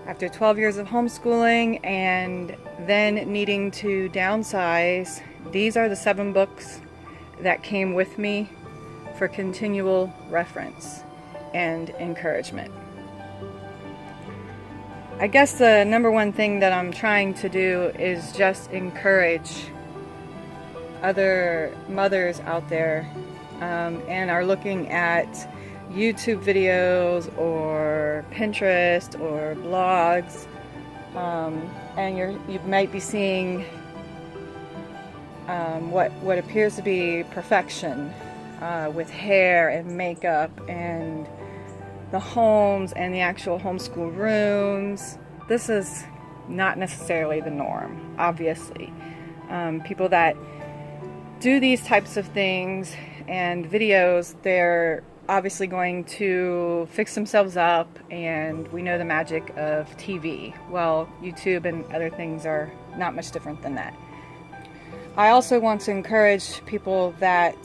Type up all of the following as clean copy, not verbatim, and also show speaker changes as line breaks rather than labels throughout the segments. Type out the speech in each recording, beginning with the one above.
After 12 years of homeschooling and then needing to downsize, these are the 7 books that came with me for continual reference and encouragement. I guess the number one thing that I'm trying to do is just encourage other mothers out there and are looking at YouTube videos or Pinterest or blogs, and you might be seeing what appears to be perfection with hair and makeup and the homes and the actual homeschool rooms. This is not necessarily the norm, obviously. People that do these types of things and videos, they're obviously going to fix themselves up, and we know the magic of TV. Well, YouTube and other things are not much different than that. I also want to encourage people that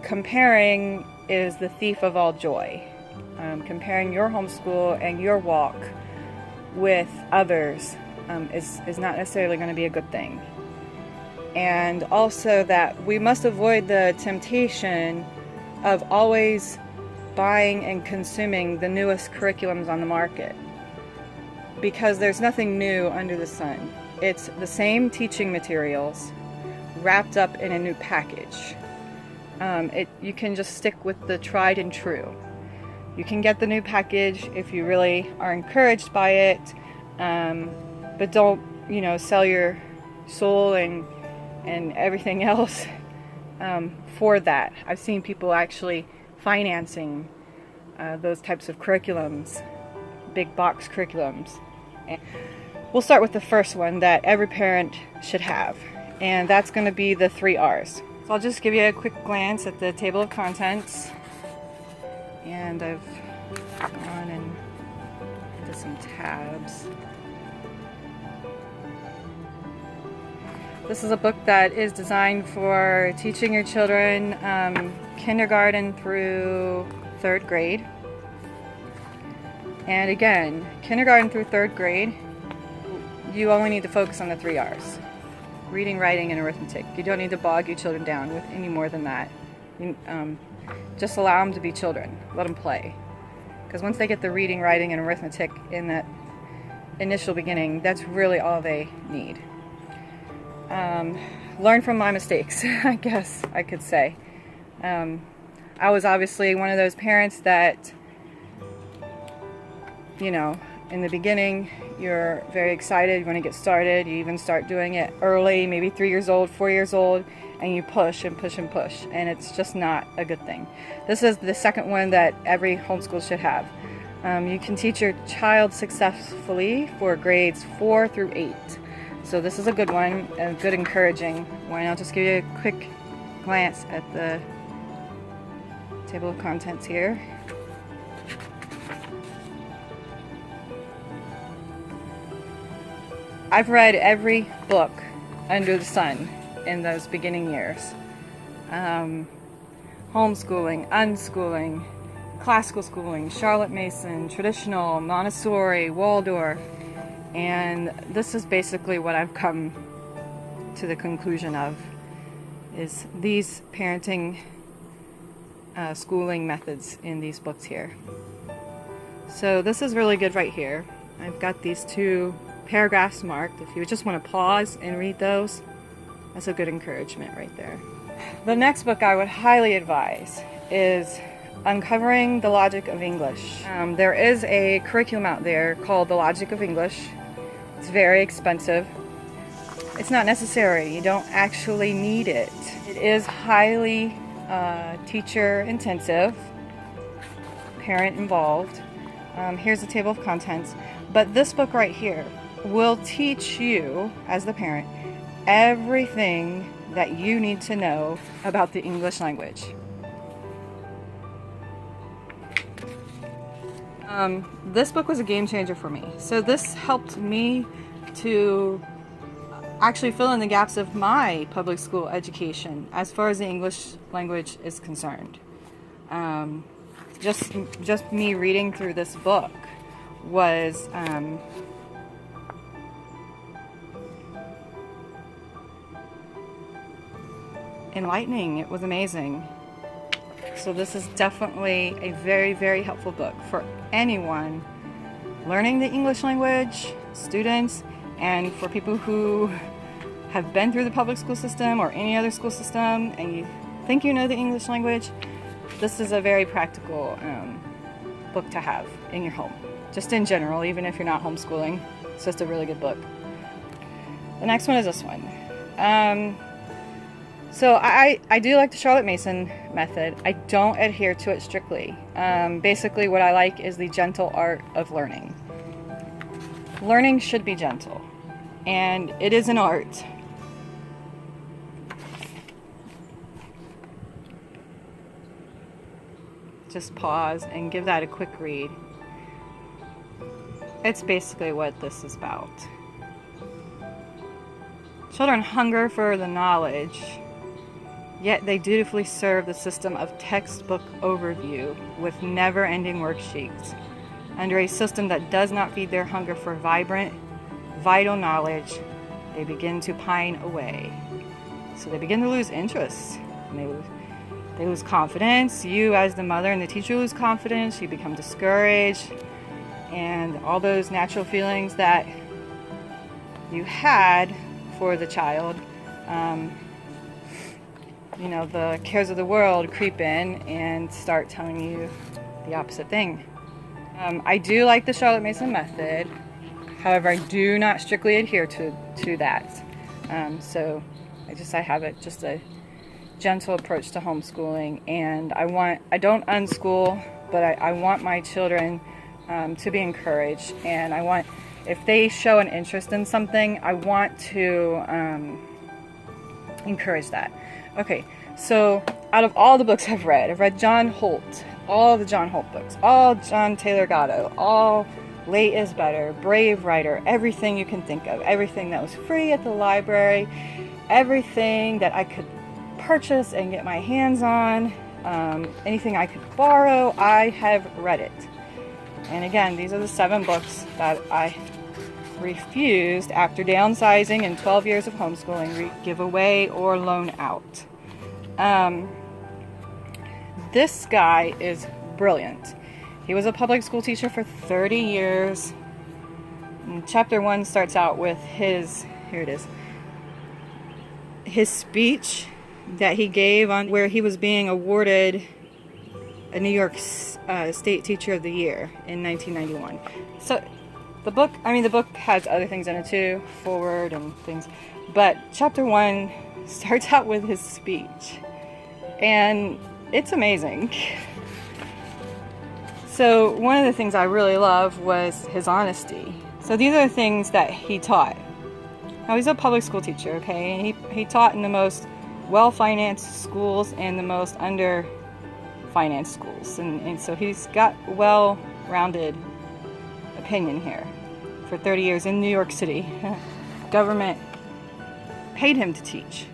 comparing is the thief of all joy. Comparing your homeschool and your walk with others is not necessarily going to be a good thing. And also that we must avoid the temptation of always buying and consuming the newest curriculums on the market, because there's nothing new under the sun. It's the same teaching materials wrapped up in a new package. You can just stick with the tried and true. You can get the new package if you really are encouraged by it, but don't, sell your soul and everything else for that. I've seen people actually financing those types of curriculums, big box curriculums. And we'll start with the first one that every parent should have, and that's going to be the 3 R's. So I'll just give you a quick glance at the table of contents, and I've gone and into some tabs. This is a book that is designed for teaching your children kindergarten through 3rd grade. And again, kindergarten through 3rd grade, you only need to focus on the 3 R's. Reading, writing, and arithmetic. You don't need to bog your children down with any more than that. Just allow them to be children. Let them play. Because once they get the reading, writing, and arithmetic in that initial beginning, that's really all they need. Learn from my mistakes, I guess I could say. I was obviously one of those parents that, in the beginning, you're very excited, you want to get started, you even start doing it early, maybe 3 years old, 4 years old, and you push and push and push, and it's just not a good thing. This is the second one that every homeschool should have. You can teach your child successfully for grades 4 through 8. So this is a good one, a good encouraging one. I'll just give you a quick glance at the table of contents here. I've read every book under the sun in those beginning years. Homeschooling, unschooling, classical schooling, Charlotte Mason, traditional, Montessori, Waldorf. And this is basically what I've come to the conclusion of, is these parenting schooling methods in these books here. So this is really good right here. I've got these 2 paragraphs marked. If you just want to pause and read those, that's a good encouragement right there. The next book I would highly advise is Uncovering the Logic of English. There is a curriculum out there called The Logic of English. It's very expensive. It's not necessary. You don't actually need it. It is highly teacher intensive, parent involved. Here's the table of contents. But this book right here will teach you, as the parent, everything that you need to know about the English language. This book was a game changer for me. So this helped me to actually fill in the gaps of my public school education as far as the English language is concerned. Just me reading through this book was enlightening. It was amazing. So this is definitely a very, very helpful book for anyone learning the English language, students, and for people who have been through the public school system or any other school system and you think you know the English language. This is a very practical book to have in your home, just in general, even if you're not homeschooling. It's just a really good book. The next one is this one. So I do like the Charlotte Mason method. I don't adhere to it strictly. Basically what I like is the gentle art of learning. Learning should be gentle, and it is an art. Just pause and give that a quick read. It's basically what this is about. Children hunger for the knowledge, yet they dutifully serve the system of textbook overview with never-ending worksheets. Under a system that does not feed their hunger for vibrant, vital knowledge, they begin to pine away. So they begin to lose interest, and they lose confidence. You as the mother and the teacher lose confidence. You become discouraged, and all those natural feelings that you had for the child, the cares of the world creep in and start telling you the opposite thing. I do like the Charlotte Mason method. However, I do not strictly adhere to that. So I have just a gentle approach to homeschooling, and I don't unschool, but I want my children to be encouraged, and if they show an interest in something, I want to encourage that. Okay, so out of all the books I've read John Holt, all the John Holt books, all John Taylor Gatto, all Late is Better, Brave Writer, everything you can think of, everything that was free at the library, everything that I could purchase and get my hands on, anything I could borrow, I have read it. And again, these are the 7 books that I refused after downsizing and 12 years of homeschooling give away or loan out. This guy is brilliant. He was a public school teacher for 30 years. And chapter 1 starts out with his speech that he gave on where he was being awarded a New York State Teacher of the Year in 1991. So the book has other things in it too, forward and things, but chapter 1 starts out with his speech, and it's amazing. So one of the things I really love was his honesty. So these are the things that he taught. Now he's a public school teacher, okay? He taught in the most well-financed schools and the most under-financed schools. And so he's got well-rounded opinion here. For 30 years in New York City, government paid him to teach.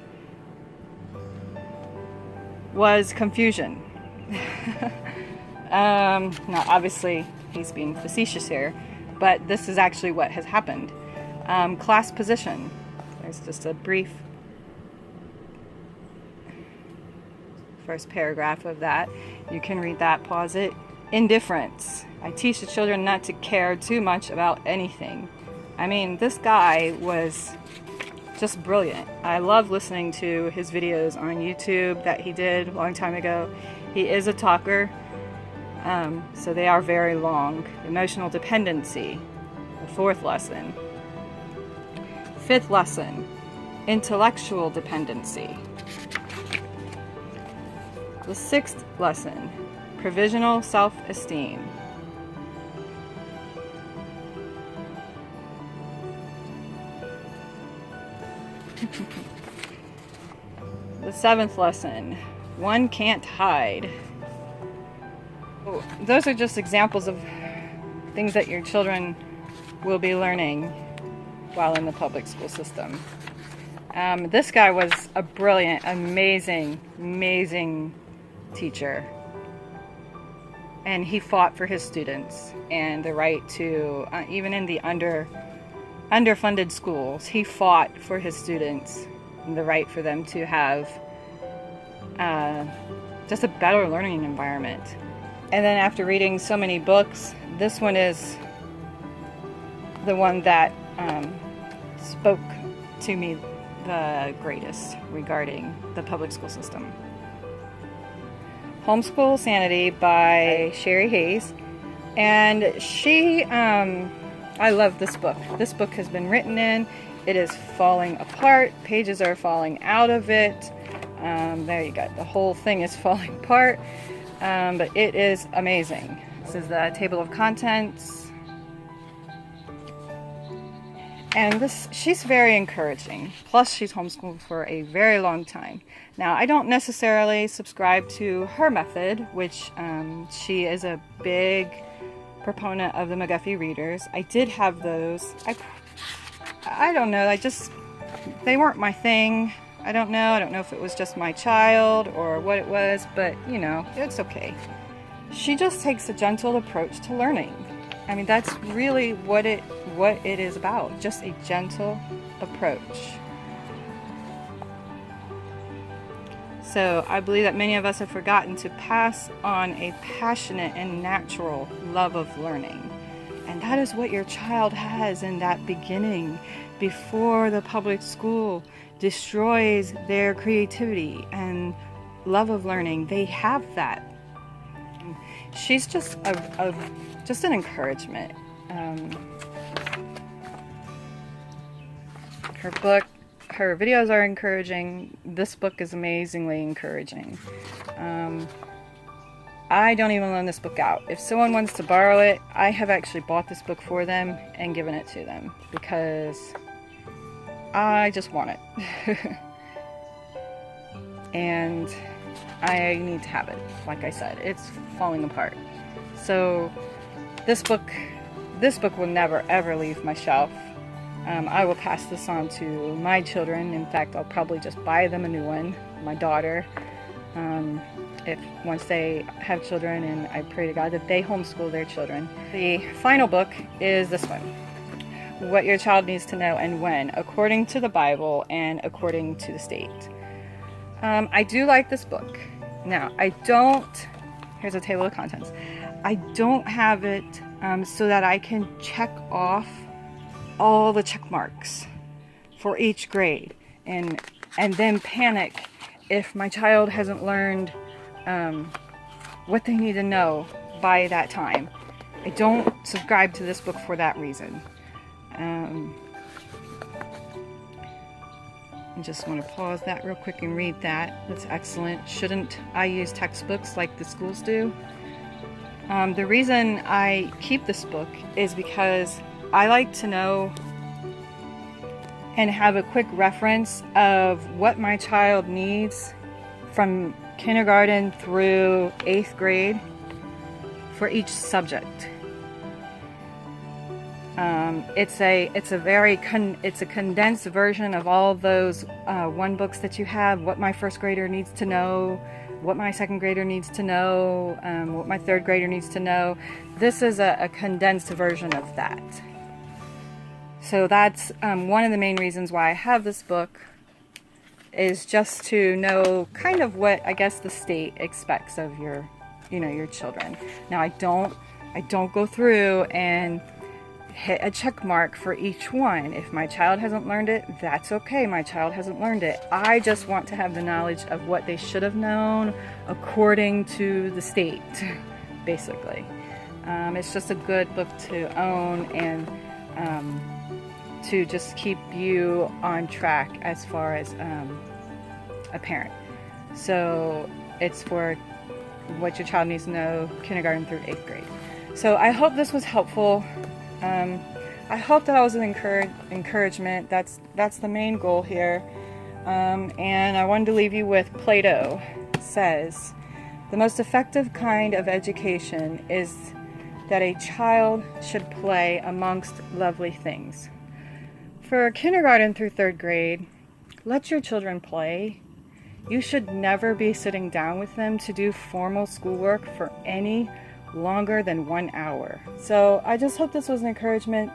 Was confusion. Now obviously he's being facetious here, but this is actually what has happened. Class position. There's just a brief first paragraph of that. You can read that, pause it. Indifference. I teach the children not to care too much about anything. I mean, this guy was just brilliant. I love listening to his videos on YouTube that he did a long time ago. He is a talker, so they are very long. Emotional dependency, the 4th lesson. 5th lesson, intellectual dependency. The 6th lesson, provisional self-esteem. The 7th lesson, one can't hide. Those are just examples of things that your children will be learning while in the public school system. This guy was a brilliant, amazing teacher. and he fought for his students and the right to, even in the underfunded schools, he fought for his students and the right for them to have just a better learning environment. And then after reading so many books, this one is the one that spoke to me the greatest regarding the public school system. Homeschool Sanity by Sherry Hayes. And she, I love this book. This book has been written in. It is falling apart. Pages are falling out of it. There you go. The whole thing is falling apart. But it is amazing. This is the table of contents. And she's very encouraging. Plus, she's homeschooled for a very long time. Now, I don't necessarily subscribe to her method, which she is a big proponent of the McGuffey readers. I did have those. I don't know. They weren't my thing. I don't know. I don't know if it was just my child or what it was, but you know, it's okay. She just takes a gentle approach to learning. I mean, that's really what it is about, just a gentle approach. So I believe that many of us have forgotten to pass on a passionate and natural love of learning. And that is what your child has in that beginning, before the public school destroys their creativity and love of learning. They have that. She's just an encouragement. Her videos are encouraging. This book is amazingly encouraging. I don't even loan this book out. If someone wants to borrow it, I have actually bought this book for them and given it to them because I just want it. And I need to have it. Like I said, it's falling apart. So this book will never ever leave my shelf. I will pass this on to my children. In fact, I'll probably just buy them a new one, my daughter, once they have children, and I pray to God that they homeschool their children. The final book is this one, What Your Child Needs to Know and When, according to the Bible and according to the state. I do like this book. Now, here's a table of contents. I don't have it so that I can check off all the check marks for each grade and then panic if my child hasn't learned what they need to know by that time. I don't subscribe to this book for that reason. I just want to pause that real quick and read that. That's excellent. Shouldn't I use textbooks like the schools do? The reason I keep this book is because I like to know and have a quick reference of what my child needs from kindergarten through 8th grade for each subject. It's a condensed version of all those one books that you have, what my first grader needs to know, what my second grader needs to know, what my third grader needs to know. This is a condensed version of that. So that's one of the main reasons why I have this book, is just to know kind of what I guess the state expects of your children. Now I don't go through and hit a check mark for each one. If my child hasn't learned it, that's okay. My child hasn't learned it. I just want to have the knowledge of what they should have known according to the state, basically. It's just a good book to own and to just keep you on track as far as a parent. So it's for what your child needs to know, kindergarten through 8th grade. So I hope this was helpful. I hope that I was an encouragement. That's the main goal here. And I wanted to leave you with Plato says, the most effective kind of education is that a child should play amongst lovely things. For kindergarten through 3rd grade, let your children play. You should never be sitting down with them to do formal schoolwork for any longer than 1 hour. So I just hope this was an encouragement